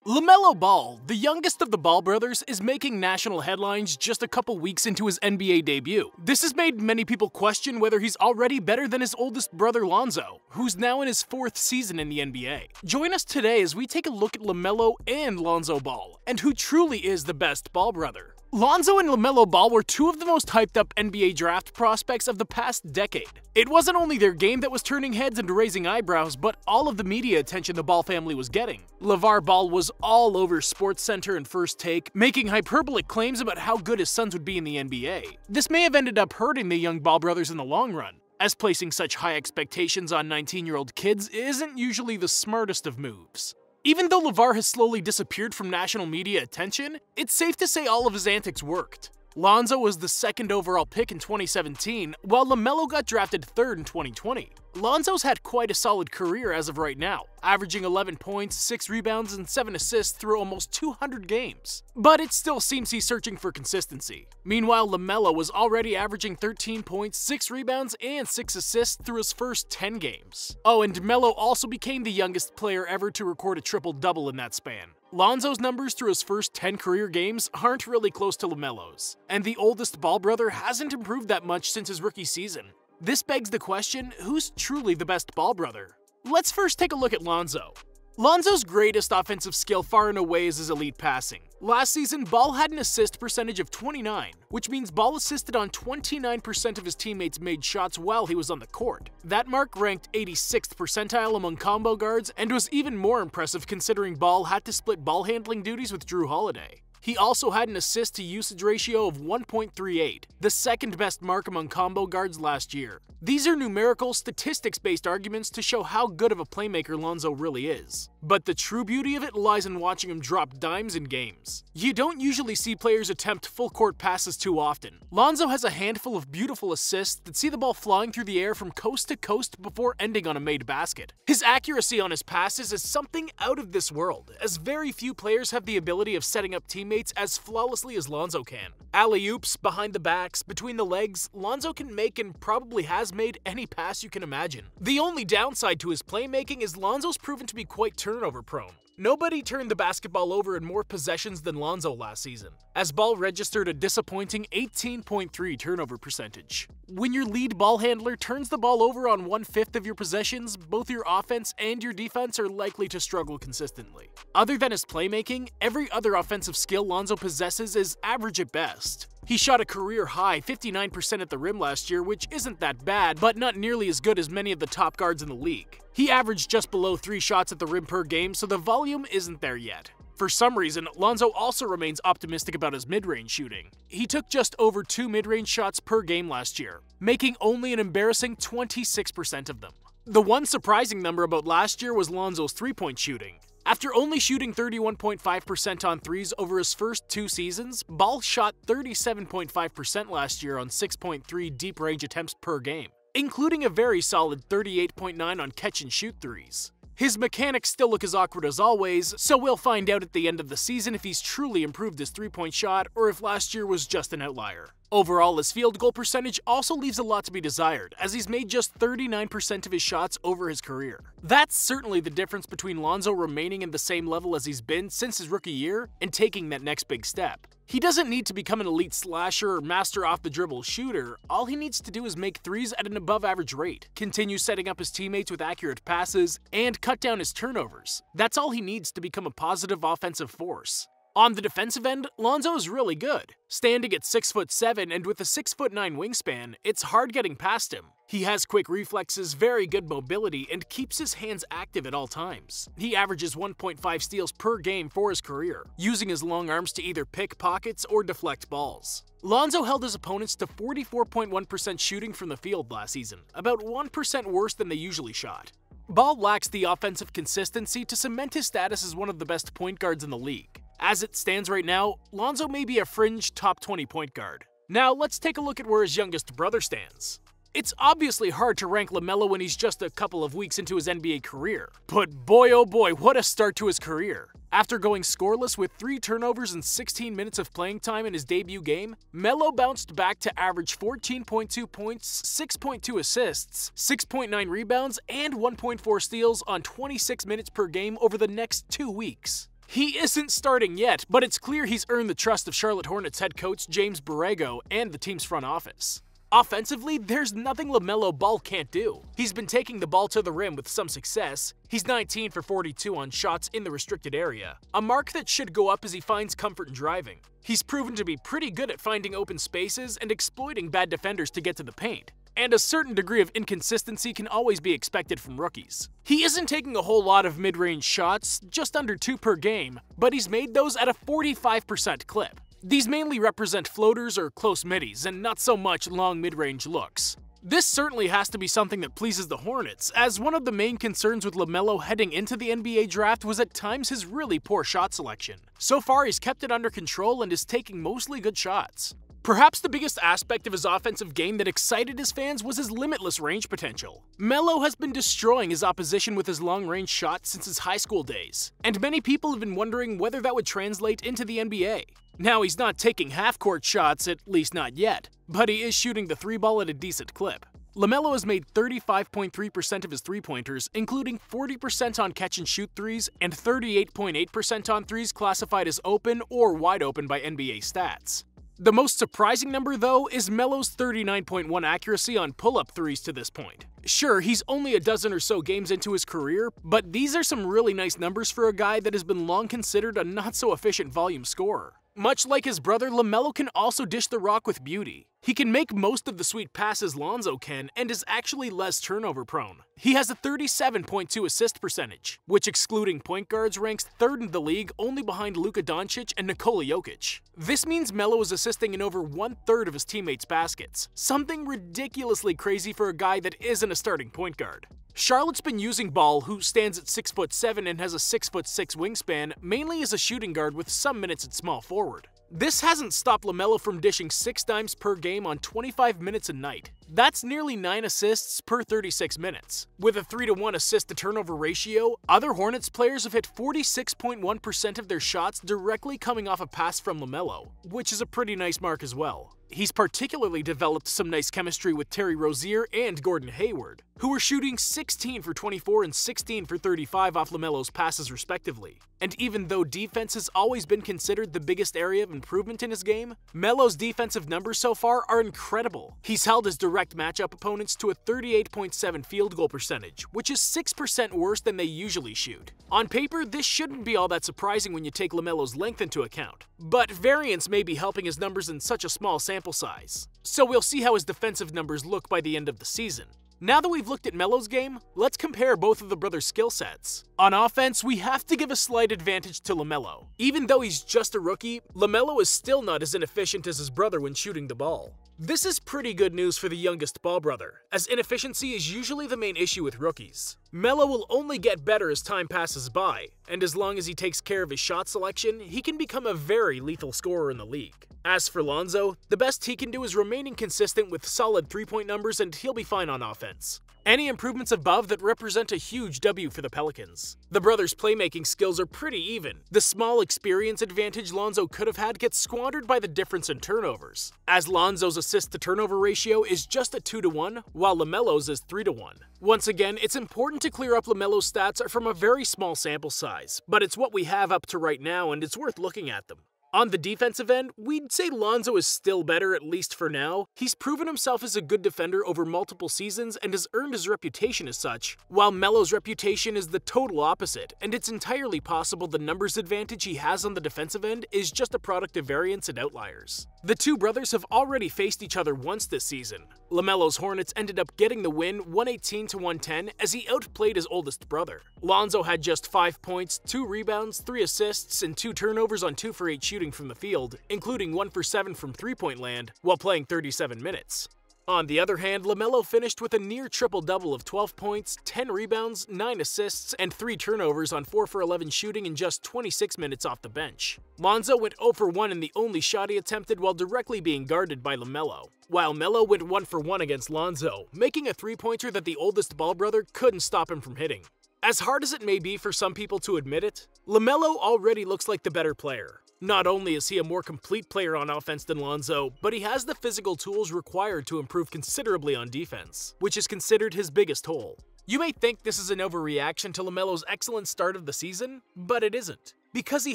LaMelo Ball, the youngest of the Ball brothers, is making national headlines just a couple weeks into his NBA debut. This has made many people question whether he's already better than his oldest brother Lonzo, who's now in his 4th season in the NBA. Join us today as we take a look at LaMelo and Lonzo Ball, and who truly is the best Ball brother. Lonzo and LaMelo Ball were two of the most hyped up NBA draft prospects of the past decade. It wasn't only their game that was turning heads and raising eyebrows, but all of the media attention the Ball family was getting. Lavar Ball was all over SportsCenter and First Take, making hyperbolic claims about how good his sons would be in the NBA. This may have ended up hurting the young Ball brothers in the long run, as placing such high expectations on 19-year-old kids isn't usually the smartest of moves. Even though Lavar has slowly disappeared from national media attention, it's safe to say all of his antics worked. Lonzo was the 2nd overall pick in 2017, while LaMelo got drafted 3rd in 2020. Lonzo's had quite a solid career as of right now, averaging 11 points, 6 rebounds, and 7 assists through almost 200 games. But it still seems he's searching for consistency. Meanwhile, LaMelo was already averaging 13 points, 6 rebounds, and 6 assists through his first 10 games. Oh, and Melo also became the youngest player ever to record a triple-double in that span. Lonzo's numbers through his first 10 career games aren't really close to LaMelo's, and the oldest Ball brother hasn't improved that much since his rookie season. This begs the question, who's truly the best Ball brother? Let's first take a look at Lonzo. Lonzo's greatest offensive skill far and away is his elite passing. Last season, Ball had an assist percentage of 29, which means Ball assisted on 29% of his teammates' made shots while he was on the court. That mark ranked 86th percentile among combo guards and was even more impressive considering Ball had to split ball handling duties with Jrue Holiday. He also had an assist-to-usage ratio of 1.38, the 2nd best mark among combo guards last year. These are numerical, statistics-based arguments to show how good of a playmaker Lonzo really is. But the true beauty of it lies in watching him drop dimes in games. You don't usually see players attempt full-court passes too often. Lonzo has a handful of beautiful assists that see the ball flying through the air from coast to coast before ending on a made basket. His accuracy on his passes is something out of this world, as very few players have the ability of setting up teammates as flawlessly as Lonzo can. Alley-oops, behind the backs, between the legs, Lonzo can make and probably has made any pass you can imagine. The only downside to his playmaking is Lonzo's proven to be quite turnover prone. Nobody turned the basketball over in more possessions than Lonzo last season, as Ball registered a disappointing 18.3 turnover percentage. When your lead ball handler turns the ball over on 1/5 of your possessions, both your offense and your defense are likely to struggle consistently. Other than his playmaking, every other offensive skill Lonzo possesses is average at best. He shot a career-high 59% at the rim last year, which isn't that bad, but not nearly as good as many of the top guards in the league. He averaged just below 3 shots at the rim per game, so the volume isn't there yet. For some reason, Lonzo also remains optimistic about his mid-range shooting. He took just over 2 mid-range shots per game last year, making only an embarrassing 26% of them. The one surprising number about last year was Lonzo's three-point shooting. After only shooting 31.5% on threes over his first 2 seasons, Ball shot 37.5% last year on 6.3 deep-range attempts per game, including a very solid 38.9 on catch-and-shoot threes. His mechanics still look as awkward as always, so we'll find out at the end of the season if he's truly improved his three-point shot or if last year was just an outlier. Overall, his field goal percentage also leaves a lot to be desired, as he's made just 39% of his shots over his career. That's certainly the difference between Lonzo remaining in the same level as he's been since his rookie year and taking that next big step. He doesn't need to become an elite slasher or master off-the-dribble shooter. All he needs to do is make threes at an above-average rate, continue setting up his teammates with accurate passes, and cut down his turnovers. That's all he needs to become a positive offensive force. On the defensive end, Lonzo is really good. Standing at 6'7" and with a 6'9" wingspan, it's hard getting past him. He has quick reflexes, very good mobility, and keeps his hands active at all times. He averages 1.5 steals per game for his career, using his long arms to either pick pockets or deflect balls. Lonzo held his opponents to 44.1% shooting from the field last season, about 1% worse than they usually shot. Ball lacks the offensive consistency to cement his status as one of the best point guards in the league. As it stands right now, Lonzo may be a fringe top 20 point guard. Now let's take a look at where his youngest brother stands. It's obviously hard to rank LaMelo when he's just a couple of weeks into his NBA career, but boy oh boy, what a start to his career. After going scoreless with 3 turnovers and 16 minutes of playing time in his debut game, Melo bounced back to average 14.2 points, 6.2 assists, 6.9 rebounds, and 1.4 steals on 26 minutes per game over the next 2 weeks. He isn't starting yet, but it's clear he's earned the trust of Charlotte Hornets head coach James Borrego and the team's front office. Offensively, there's nothing LaMelo Ball can't do. He's been taking the ball to the rim with some success. He's 19 for 42 on shots in the restricted area, a mark that should go up as he finds comfort in driving. He's proven to be pretty good at finding open spaces and exploiting bad defenders to get to the paint. And a certain degree of inconsistency can always be expected from rookies. He isn't taking a whole lot of mid-range shots, just under 2 per game, but he's made those at a 45% clip. These mainly represent floaters or close middies, and not so much long mid-range looks. This certainly has to be something that pleases the Hornets, as one of the main concerns with LaMelo heading into the NBA draft was at times his really poor shot selection. So far, he's kept it under control and is taking mostly good shots. Perhaps the biggest aspect of his offensive game that excited his fans was his limitless range potential. Melo has been destroying his opposition with his long-range shots since his high school days, and many people have been wondering whether that would translate into the NBA. Now, he's not taking half-court shots, at least not yet, but he is shooting the three ball at a decent clip. LaMelo has made 35.3% of his three-pointers, including 40% on catch-and-shoot threes and 38.8% on threes classified as open or wide open by NBA stats. The most surprising number, though, is Melo's 39.1 accuracy on pull-up threes to this point. Sure, he's only a dozen or so games into his career, but these are some really nice numbers for a guy that has been long considered a not-so-efficient volume scorer. Much like his brother, LaMelo can also dish the rock with beauty. He can make most of the sweet passes Lonzo can and is actually less turnover-prone. He has a 37.2 assist percentage, which excluding point guards ranks third in the league only behind Luka Doncic and Nikola Jokic. This means Melo is assisting in over 1/3 of his teammates' baskets, something ridiculously crazy for a guy that isn't a starting point guard. Charlotte's been using Ball, who stands at 6'7" and has a 6'6" wingspan, mainly as a shooting guard with some minutes at small forward. This hasn't stopped LaMelo from dishing 6 dimes per game on 25 minutes a night. That's nearly 9 assists per 36 minutes. With a 3-to-1 assist-to-turnover ratio, other Hornets players have hit 46.1% of their shots directly coming off a pass from LaMelo, which is a pretty nice mark as well. He's particularly developed some nice chemistry with Terry Rozier and Gordon Hayward, who are shooting 16 for 24 and 16 for 35 off LaMelo's passes respectively. And even though defense has always been considered the biggest area of improvement in his game, Melo's defensive numbers so far are incredible. He's held his direct matchup opponents to a 38.7 field goal percentage, which is 6% worse than they usually shoot. On paper, this shouldn't be all that surprising when you take LaMelo's length into account, but variance may be helping his numbers in such a small sample size. So we'll see how his defensive numbers look by the end of the season. Now that we've looked at Melo's game, let's compare both of the brothers' skill sets. On offense, we have to give a slight advantage to LaMelo. Even though he's just a rookie, LaMelo is still not as inefficient as his brother when shooting the ball. This is pretty good news for the youngest Ball brother, as inefficiency is usually the main issue with rookies. Melo will only get better as time passes by, and as long as he takes care of his shot selection, he can become a very lethal scorer in the league. As for Lonzo, the best he can do is remaining consistent with solid three-point numbers and he'll be fine on offense. Any improvements above that represent a huge W for the Pelicans. The brothers' playmaking skills are pretty even. The small experience advantage Lonzo could have had gets squandered by the difference in turnovers, as Lonzo's assist-to-turnover ratio is just a 2-to-1, while LaMelo's is 3-to-1. Once again, it's important to clear up LaMelo's stats are from a very small sample size, but it's what we have up to right now and it's worth looking at them. On the defensive end, we'd say Lonzo is still better, at least for now. He's proven himself as a good defender over multiple seasons and has earned his reputation as such, while Melo's reputation is the total opposite, and it's entirely possible the numbers advantage he has on the defensive end is just a product of variance and outliers. The two brothers have already faced each other once this season. LaMelo's Hornets ended up getting the win 118-110 as he outplayed his oldest brother. Lonzo had just 5 points, 2 rebounds, 3 assists, and 2 turnovers on 2 for 8 shooting from the field, including 1 for 7 from three-point land, while playing 37 minutes. On the other hand, LaMelo finished with a near triple-double of 12 points, 10 rebounds, 9 assists, and 3 turnovers on 4 for 11 shooting in just 26 minutes off the bench. Lonzo went 0 for 1 in the only shot he attempted while directly being guarded by LaMelo, while Melo went 1 for 1 against Lonzo, making a three-pointer that the oldest Ball brother couldn't stop him from hitting. As hard as it may be for some people to admit it, LaMelo already looks like the better player. Not only is he a more complete player on offense than Lonzo, but he has the physical tools required to improve considerably on defense, which is considered his biggest hole. You may think this is an overreaction to LaMelo's excellent start of the season, but it isn't. because he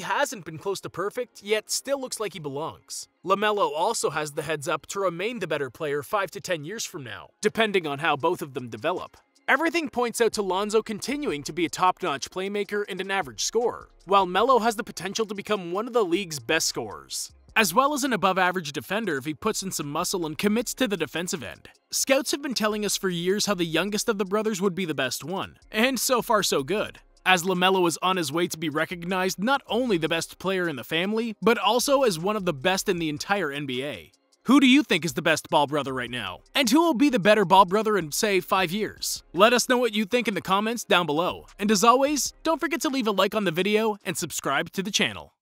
hasn't been close to perfect, yet still looks like he belongs. LaMelo also has the heads up to remain the better player 5 to 10 years from now, depending on how both of them develop. Everything points out to Lonzo continuing to be a top-notch playmaker and an average scorer, while Melo has the potential to become one of the league's best scorers, as well as an above-average defender if he puts in some muscle and commits to the defensive end. Scouts have been telling us for years how the youngest of the brothers would be the best one, and so far so good, as LaMelo is on his way to be recognized not only the best player in the family, but also as one of the best in the entire NBA. Who do you think is the best ball brother right now? And who will be the better ball brother in, say, 5 years? Let us know what you think in the comments down below. And as always, don't forget to leave a like on the video and subscribe to the channel.